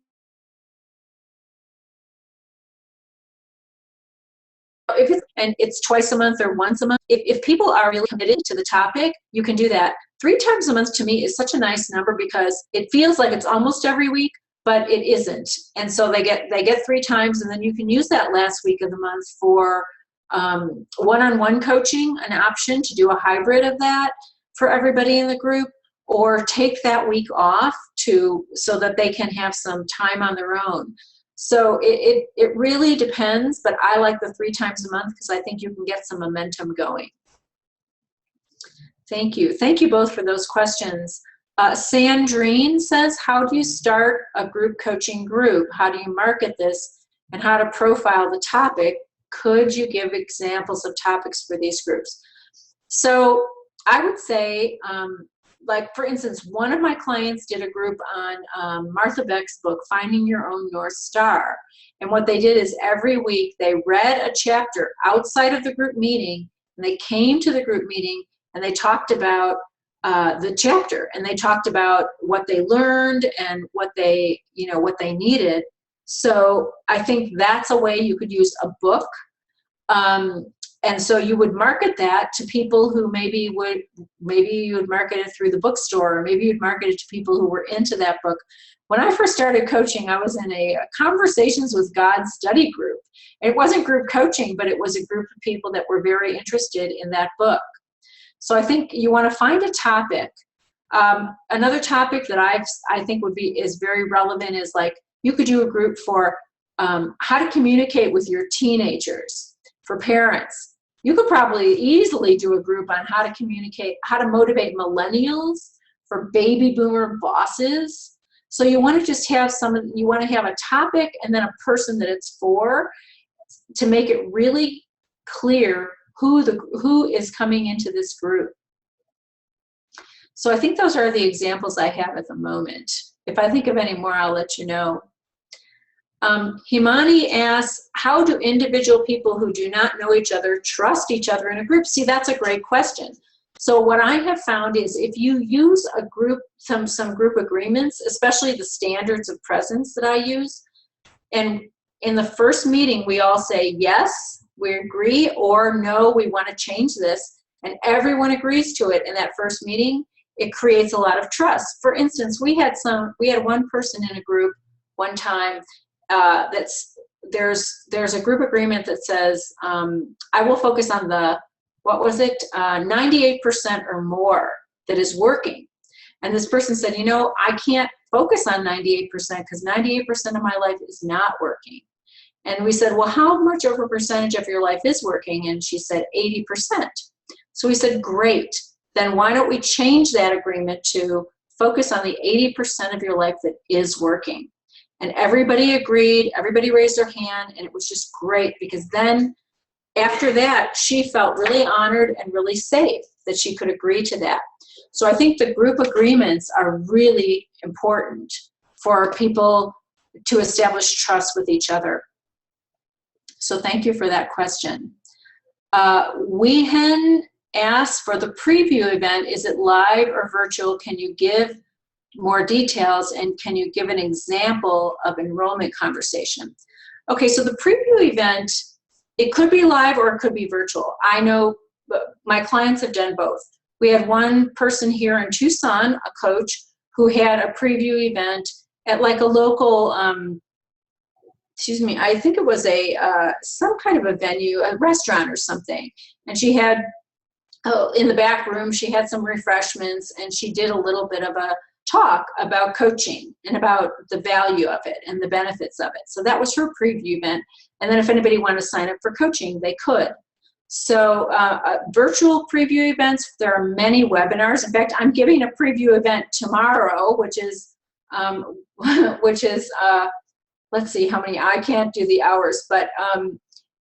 If it's twice a month or once a month, if people are really committed to the topic, you can do that. 3 times a month to me is such a nice number because it feels like it's almost every week, but it isn't. And so they get 3 times, and then you can use that last week of the month for one-on-one coaching, an option to do a hybrid of that for everybody in the group, or take that week off so that they can have some time on their own. So it really depends, but I like the 3 times a month because I think you can get some momentum going. Thank you. Thank you both for those questions. Sandrine says, how do you start a group coaching group? How do you market this and how to profile the topic? Could you give examples of topics for these groups? So I would say, like for instance, one of my clients did a group on Martha Beck's book, Finding Your Own North Star. And what they did is every week they read a chapter outside of the group meeting, and they came to the group meeting and they talked about the chapter, and they talked about what they learned and what they needed. So I think that's a way you could use a book. And so you would market that to people who maybe you would market it through the bookstore, or maybe you'd market it to people who were into that book. When I first started coaching, I was in a Conversations with God study group. It wasn't group coaching, but it was a group of people that were very interested in that book. So I think you want to find a topic. Another topic that I think is very relevant is, like, you could do a group for how to communicate with your teenagers. For parents, you could probably easily do a group on how to communicate, how to motivate millennials, for baby boomer bosses. So you want to just have you want to have a topic and then a person that it's for, to make it really clear who is coming into this group. So I think those are the examples I have at the moment. If I think of any more, I'll let you know. Himani asks, how do individual people who do not know each other trust each other in a group? See, that's a great question. So what I have found is, if you use a group, some group agreements, especially the standards of presence that I use, and in the first meeting we all say, yes, we agree, or no, we want to change this, and everyone agrees to it in that first meeting, it creates a lot of trust. For instance, we had one person in a group one time, there's a group agreement that says, I will focus on the, 98% or more that is working. And this person said, I can't focus on 98% because 98% of my life is not working. And we said, well, how much of a percentage of your life is working? And she said 80%. So we said, great. Then why don't we change that agreement to focus on the 80% of your life that is working? And everybody agreed, everybody raised their hand, and it was just great, because then after that, she felt really honored and really safe that she could agree to that. So I think the group agreements are really important for people to establish trust with each other. So thank you for that question. Weehan asks for the preview event, is it live or virtual? Can you give more details, and can you give an example of enrollment conversation? Okay, so the preview event, it could be live or it could be virtual. I know my clients have done both. We had one person here in Tucson, a coach, who had a preview event at like a local, I think it was some kind of a venue, a restaurant or something. And she had, in the back room, she had some refreshments, and she did a little bit of a talk about coaching and about the value of it and the benefits of it. So that was her preview event. And then if anybody wanted to sign up for coaching, they could. So virtual preview events, there are many webinars. In fact, I'm giving a preview event tomorrow, which is let's see how many, I can't do the hours, but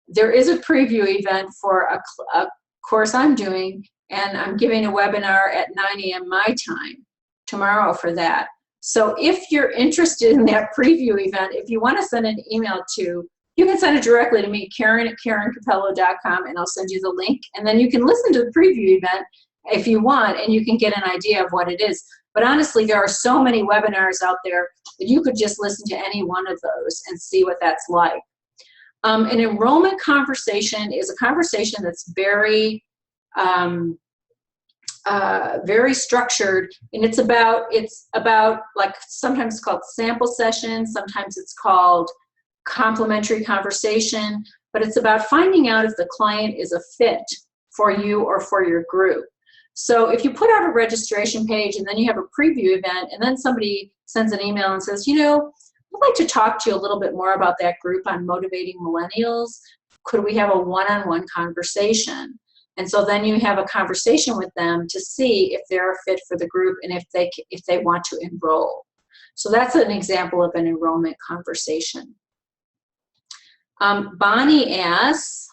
there is a preview event for a course I'm doing, and I'm giving a webinar at 9 a.m. my time tomorrow for that. So if you're interested in that preview event, if you want to send an email to, you can send it directly to me, Karen@KarenCapello.com, and I'll send you the link. And then you can listen to the preview event if you want, and you can get an idea of what it is. But honestly, there are so many webinars out there that you could just listen to any one of those and see what that's like. An enrollment conversation is a conversation that's very, very structured, and it's about like, sometimes it's called sample session, sometimes it's called complimentary conversation, but it's about finding out if the client is a fit for you or for your group. So if you put out a registration page and then you have a preview event, and then somebody sends an email and says, you know, I'd like to talk to you a little bit more about that group on motivating millennials. Could we have a one-on-one conversation? And so then you have a conversation with them to see if they're a fit for the group and if they want to enroll. So that's an example of an enrollment conversation. Bonnie asks,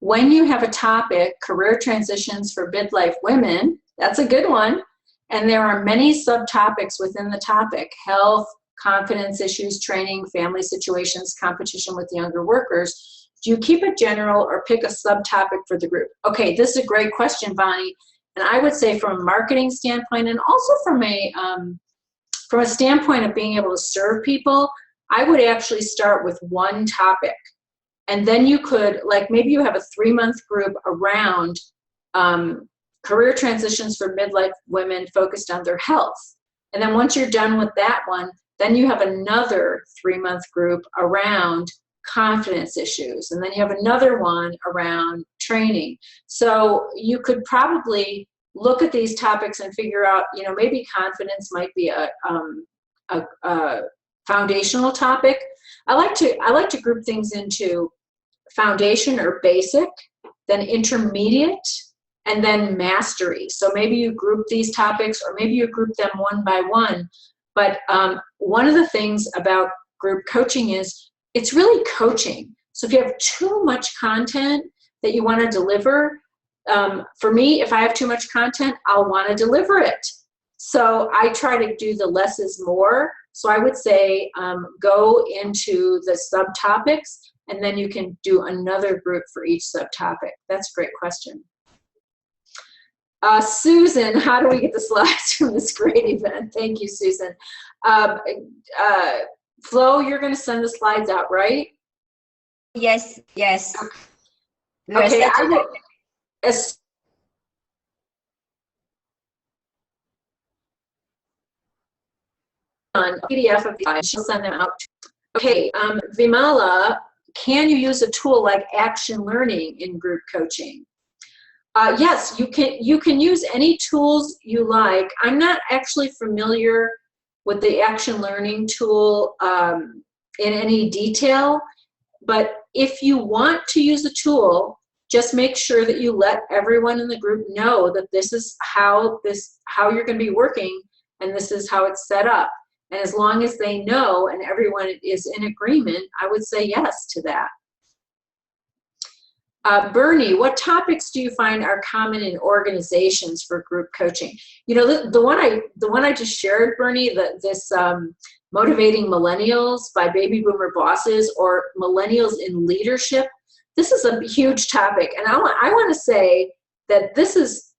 when you have a topic, career transitions for midlife women, that's a good one, and there are many subtopics within the topic: health, confidence issues, training, family situations, competition with younger workers. Do you keep it general or pick a subtopic for the group? Okay, this is a great question, Bonnie. And I would say from a marketing standpoint, and also from a standpoint of being able to serve people, I would actually start with one topic. And then you could, like, maybe you have a 3-month group around career transitions for midlife women focused on their health. And then once you're done with that one, then you have another 3-month group around confidence issues. And then you have another one around training. So you could probably look at these topics and figure out, you know, maybe confidence might be a foundational topic. I like to group things into foundation or basic, then intermediate, and then mastery. So maybe you group these topics, or maybe you group them one by one. But one of the things about group coaching is it's really coaching. So if you have too much content that you want to deliver, for me, if I have too much content, I'll want to deliver it. So I try to do the less is more. So I would say go into the subtopics, and then you can do another group for each subtopic. That's a great question. Susan, how do we get the slides from this great event? Thank you, Susan. Flo, you're going to send the slides out, right? Yes, yes. Okay, I will. On PDF of the slides, she'll send them out. Okay, Vimala, can you use a tool like Action Learning in group coaching? Yes, you can use any tools you like. I'm not actually familiar with the Action Learning tool in any detail, but if you want to use a tool, just make sure that you let everyone in the group know that this is how you're going to be working, and this is how it's set up. And as long as they know and everyone is in agreement, I would say yes to that. Bernie, what topics do you find are common in organizations for group coaching? You know, the one I just shared, Bernie, this Motivating Millennials by Baby Boomer Bosses, or Millennials in Leadership. this is a huge topic, and I want to say that this is,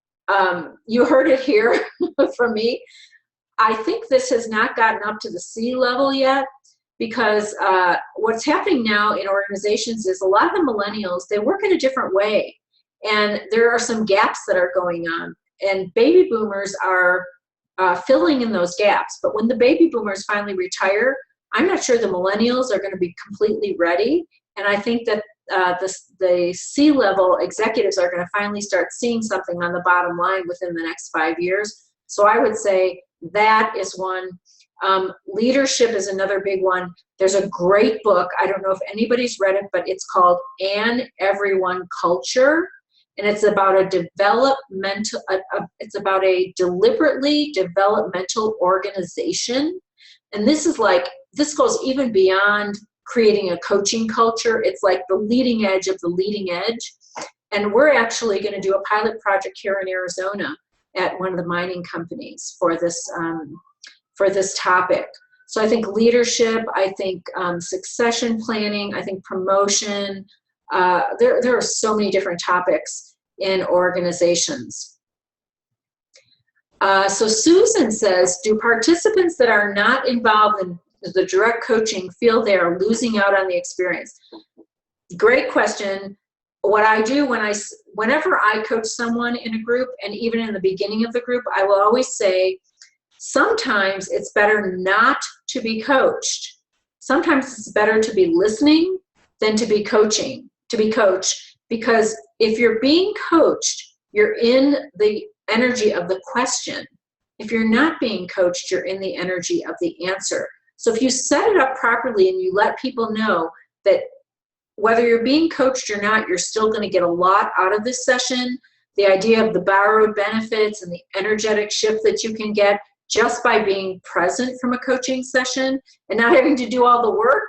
you heard it here from me. I think this has not gotten up to the C level yet, because what's happening now in organizations is a lot of the millennials, they work in a different way, and there are some gaps that are going on, and baby boomers are filling in those gaps. But when the baby boomers finally retire, I'm not sure the millennials are going to be completely ready, and I think that the C-level executives are going to finally start seeing something on the bottom line within the next 5 years. So I would say that is one. Leadership is another big one. There's a great book. I don't know if anybody's read it, but it's called "And Everyone Culture," and it's about a developmental. It's about a deliberately developmental organization, and this goes even beyond creating a coaching culture. It's like the leading edge of the leading edge, and we're actually going to do a pilot project here in Arizona at one of the mining companies for this topic. So I think leadership, I think succession planning, I think promotion, there are so many different topics in organizations. So Susan says, do participants that are not involved in the direct coaching feel they are losing out on the experience? Great question. What I do whenever I coach someone in a group, and even in the beginning of the group, I will always say, sometimes it's better not to be coached. Sometimes it's better to be listening than to be coached, because if you're being coached, you're in the energy of the question. If you're not being coached, you're in the energy of the answer. So if you set it up properly and you let people know that whether you're being coached or not, you're still going to get a lot out of this session. The idea of the borrowed benefits and the energetic shift that you can get just by being present from a coaching session and not having to do all the work,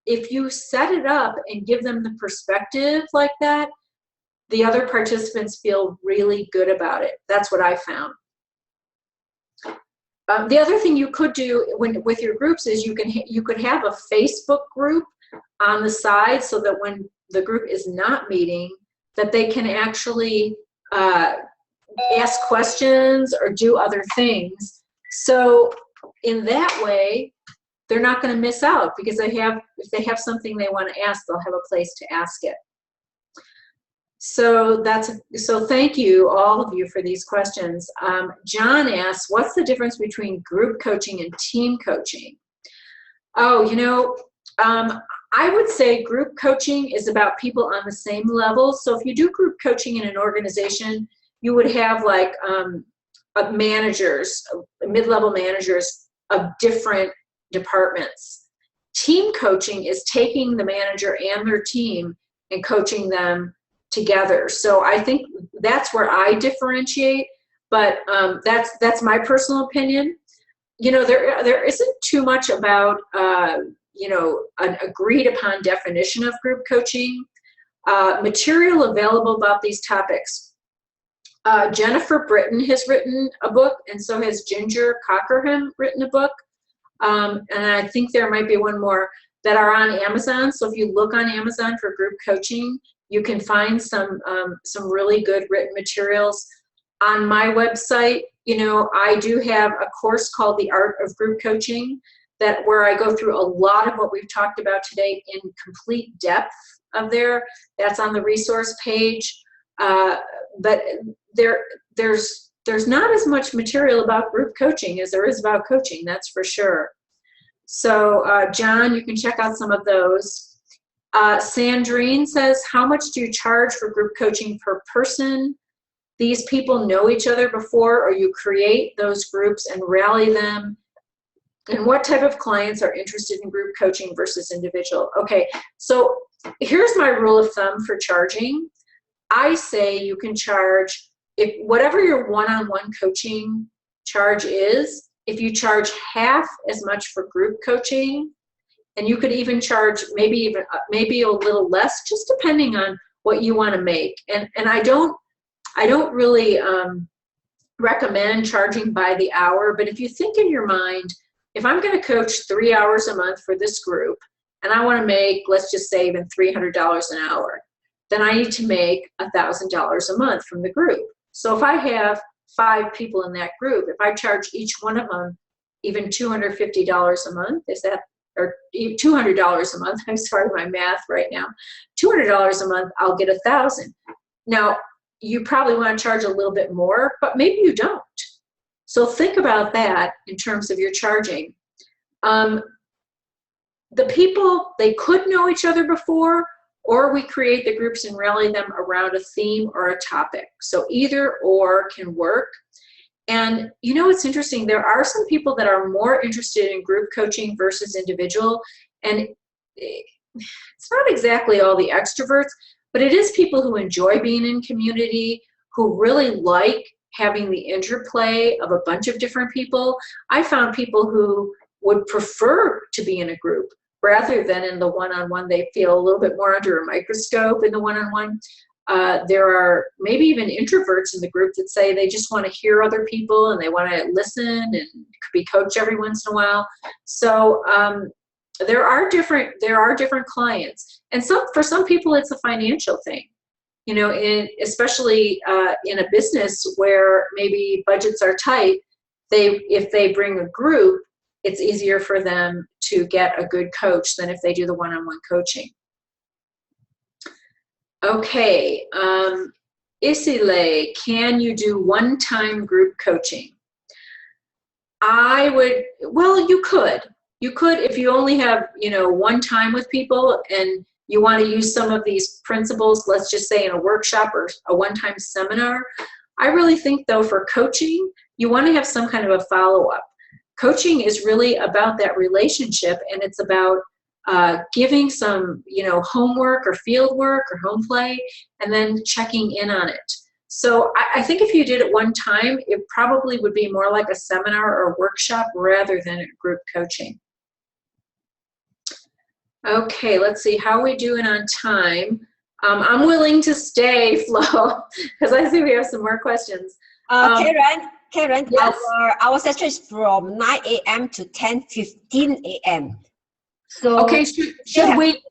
if you set it up and give them the perspective like that, the other participants feel really good about it. That's what I found. The other thing you could do with your groups is you could have a Facebook group on the side, so that when the group is not meeting, that they can actually ask questions or do other things. So in that way, they're not going to miss out, because if they have something they want to ask, they'll have a place to ask it. So thank you, all of you, for these questions. John asks, what's the difference between group coaching and team coaching? Oh, I would say group coaching is about people on the same level. So if you do group coaching in an organization, you would have like managers, mid-level managers of different departments. Team coaching is taking the manager and their team and coaching them together. So I think that's where I differentiate, but that's my personal opinion. There isn't too much about an agreed upon definition of group coaching. Material available about these topics. Jennifer Britton has written a book, and so has Ginger Cockerham written a book. And I think there might be one more that are on Amazon. So if you look on Amazon for group coaching, you can find some really good written materials. On my website, I do have a course called The Art of Group Coaching, where I go through a lot of what we've talked about today in complete depth of there. That's on the resource page. But there's not as much material about group coaching as there is about coaching, that's for sure. So John, you can check out some of those. Sandrine says, how much do you charge for group coaching per person? These people know each other before, or you create those groups and rally them? And what type of clients are interested in group coaching versus individual? Okay, so here's my rule of thumb for charging. I say you can charge, whatever your one-on-one coaching charge is, if you charge half as much for group coaching, and you could even charge maybe a little less, just depending on what you want to make. And I don't really recommend charging by the hour, but if you think in your mind, if I'm going to coach 3 hours a month for this group, and I want to make, let's just say, even $300 an hour, then I need to make $1,000 a month from the group. So if I have 5 people in that group, if I charge each one of them even $250 a month, is that, or $200 a month, I'm sorry, my math right now, $200 a month, I'll get 1,000. Now, you probably want to charge a little bit more, but maybe you don't. So think about that in terms of your charging. The people, they could know each other before, or we create the groups and rally them around a theme or a topic. So either or can work. And you know, it's interesting, there are some people that are more interested in group coaching versus individual. And it's not exactly all the extroverts, but it is people who enjoy being in community, who really like having the interplay of a bunch of different people. I found people who would prefer to be in a group rather than in the one-on-one. They feel a little bit more under a microscope in the one-on-one. There are maybe even introverts in the group that say they just want to hear other people and they want to listen and be coached every once in a while. So there are different clients, and for some people it's a financial thing. You know, especially in a business where maybe budgets are tight, if they bring a group, it's easier for them to get a good coach than if they do the one-on-one coaching. Okay, Isile, can you do one-time group coaching? Well, you could. You could if you only have, one time with people and you want to use some of these principles, let's just say in a workshop or a one-time seminar. I really think, though, for coaching, you want to have some kind of a follow-up. Coaching is really about that relationship, and it's about giving some, homework or field work or home play, and then checking in on it. So I think if you did it one time, it probably would be more like a seminar or a workshop rather than a group coaching. Okay, let's see, how are we doing on time? I'm willing to stay, Flo, because I see we have some more questions. Karen, yes. our session is from 9 a.m. to 10:15 a.m. So okay, should we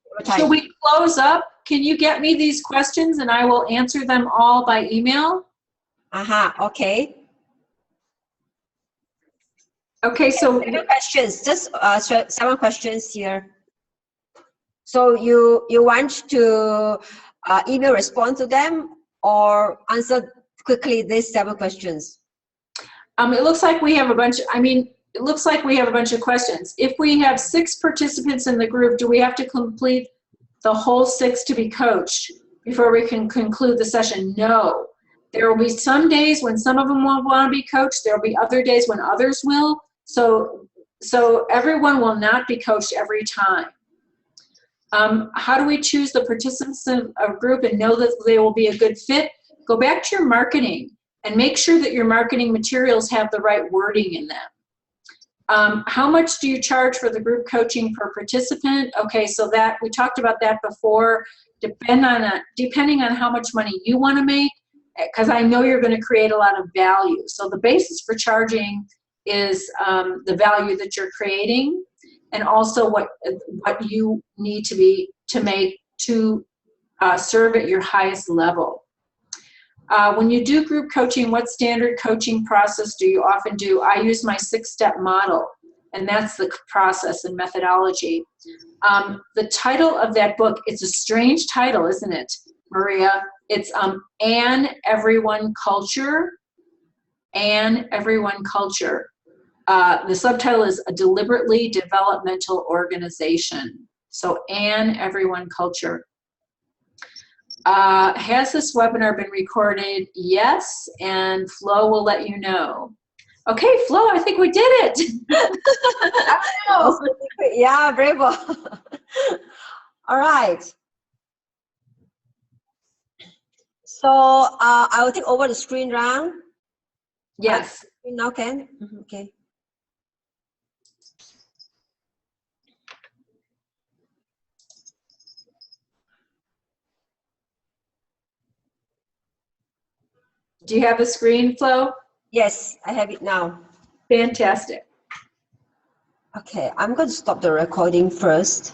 close up? Can you get me these questions and I will answer them all by email? Okay. Okay, so 7 questions, just 7 questions here. So you want to email respond to them or answer quickly these 7 questions? It looks like we have a bunch. It looks like we have a bunch of questions. If we have 6 participants in the group, do we have to complete the whole 6 to be coached before we can conclude the session? No. There will be some days when some of them will want to be coached. There will be other days when others will. So everyone will not be coached every time. How do we choose the participants of a group and know that they will be a good fit? Go back to your marketing and make sure that your marketing materials have the right wording in them. How much do you charge for the group coaching per participant? Okay, so that we talked about that before. Depending on how much money you want to make, because I know you're going to create a lot of value. So the basis for charging is the value that you're creating, and also what you need to make to serve at your highest level. When you do group coaching, what standard coaching process do you often do? I use my 6-step model, and that's the process and methodology. The title of that book, it's a strange title, isn't it, Maria? It's An Everyone Culture. An Everyone Culture. The subtitle is A Deliberately Developmental Organization. So An Everyone Culture. Has this webinar been recorded? Yes, and Flo will let you know. Okay, Flo, I think we did it. Yeah, very well. All right. So I will take over the screen round. Yes. Now can? Okay. Do you have a screen, Flo? Yes, I have it now. Fantastic. Okay, I'm going to stop the recording first.